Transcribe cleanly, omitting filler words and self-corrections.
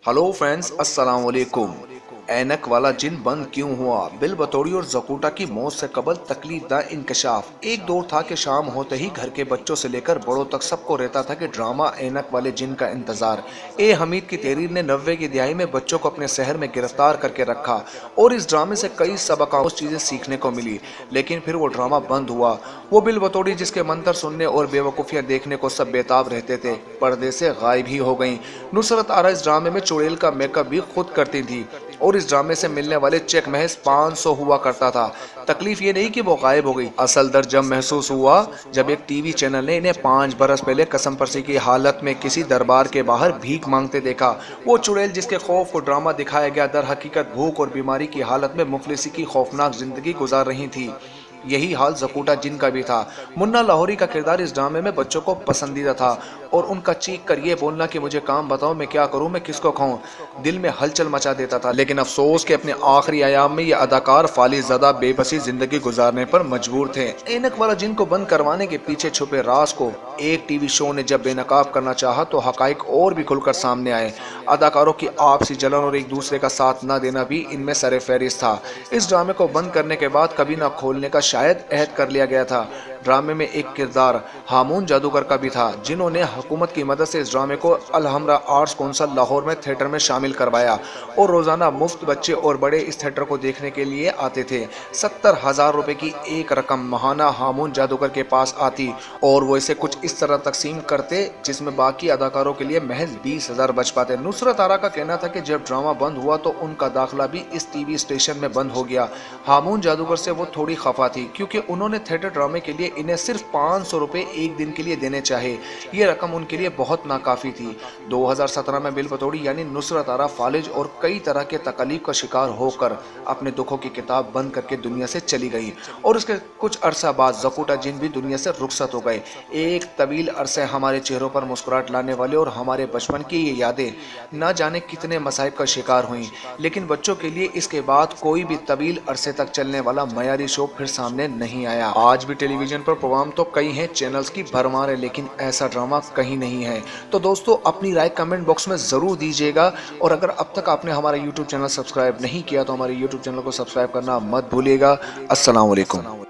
Hello friends, अस्सलाम वालेकुम। ऐनक वाला जिन बंद क्यों हुआ? बिल बतौड़ी और जकूटा की मौत से कबल तकलीफदा इंकशाफ। एक दौर था कि शाम होते ही घर के बच्चों से लेकर बड़ों तक सबको रहता था कि ड्रामा ऐनक वाले जिन का इंतजार। ए हमीद की तहरीर ने 90 की दिहाई में बच्चों को अपने शहर में गिरफ्तार करके रखा और इस ड्रामे से कई सबकाओं चीजें सीखने को मिली। लेकिन फिर वो ड्रामा बंद हुआ। वो बिल बतौड़ी जिसके मंतर सुनने और बेवकूफियां देखने को सब बेताब रहते थे, पर्दे से गायब ही हो गईं। नुसरत आरा इस ड्रामे में चुड़ैल का मेकअप भी खुद करती थी और इस ड्रामे से मिलने वाले चेक महज 500 हुआ करता था। तकलीफ ये नहीं कि वो गायब हो गई, असल दर्द जब महसूस हुआ जब एक टीवी चैनल ने इन्हें 5 बरस पहले कसम परसी की हालत में किसी दरबार के बाहर भीख मांगते देखा। वो चुड़ैल जिसके खौफ को ड्रामा दिखाया गया, दर हकीकत भूख और बीमारी की हालत में मुफलिसी की खौफनाक जिंदगी गुजार रही थी। यही हाल जकूटा जिन का भी था। मुन्ना लाहौरी का किरदार इस ड्रामे में बच्चों को पसंदीदा था और उनका चीख कर ये बोलना कि मुझे काम बताओ, मैं क्या करूं, मैं किसको खाऊं, दिल में हलचल मचा देता था। लेकिन अफसोस कि अपने आखिरी आयाम में ये अदाकार फालिजदा बेबसी जिंदगी गुजारने पर मजबूर थे। ऐनक वाला जिन को बंद करवाने के पीछे छुपे राज को एक टीवी शो ने जब बेनकाब करना चाहा तो हकाइक और भी खुलकर सामने आए। अदाकारों की आपसी जलन और एक दूसरे का साथ न देना भी इनमें सरे फहरिस्त था। इस ड्रामे को बंद करने के बाद कभी न खोलने का शायद अहद कर लिया गया था। ड्रामे में एक किरदार हामून जादूगर का भी था, जिन्होंने हुकूमत की मदद से इस ड्रामे को अलहमरा आर्ट्स कौंसिल लाहौर में थिएटर में शामिल करवाया और रोजाना मुफ्त बच्चे और बड़े इस थिएटर को देखने के लिए आते थे। 70,000 रुपए की एक रकम महाना हामून जादूगर के पास आती और वो इसे कुछ इस तरह तकसीम करते जिसमें बाकी अदाकारों के लिए महज 20,000 बच पाते। नुसरत आरा का कहना था कि जब ड्रामा बंद हुआ तो उनका दाखिला भी इस टीवी स्टेशन में बंद हो गया। हामून जादूगर से वो थोड़ी खफा थी क्योंकि उन्होंने थिएटर ड्रामे के लिए इन्हें सिर्फ 500 रुपए एक दिन के लिए देने चाहे। ये रकम उनके लिए बहुत नाकाफी थी। 2017 में बिल बतौड़ी यानी नुसरत आरा फालिज और कई तरह के तकलीफ का शिकार होकर अपने दुखों की किताब बंद करके दुनिया से चली गई और उसके कुछ अरसा बाद जकूटा जिन भी दुनिया से रुखसत हो गए। एक तवील अरसे हमारे चेहरों पर मुस्कुराहट लाने वाले और हमारे बचपन की ये यादें न जाने कितने मसाइब का शिकार हुई, लेकिन बच्चों के लिए इसके बाद कोई भी तवील अरसे तक चलने वाला मयारी शो फिर सामने नहीं आया। आज भी टेलीविजन पर प्रोग्राम तो कई हैं, चैनल्स की भरमार है, लेकिन ऐसा ड्रामा कहीं नहीं है। तो दोस्तों, अपनी राय कमेंट बॉक्स में जरूर दीजिएगा और अगर अब तक आपने हमारा यूट्यूब चैनल सब्सक्राइब नहीं किया तो हमारे यूट्यूब चैनल को सब्सक्राइब करना मत भूलिएगा। अस्सलाम वालेकुम।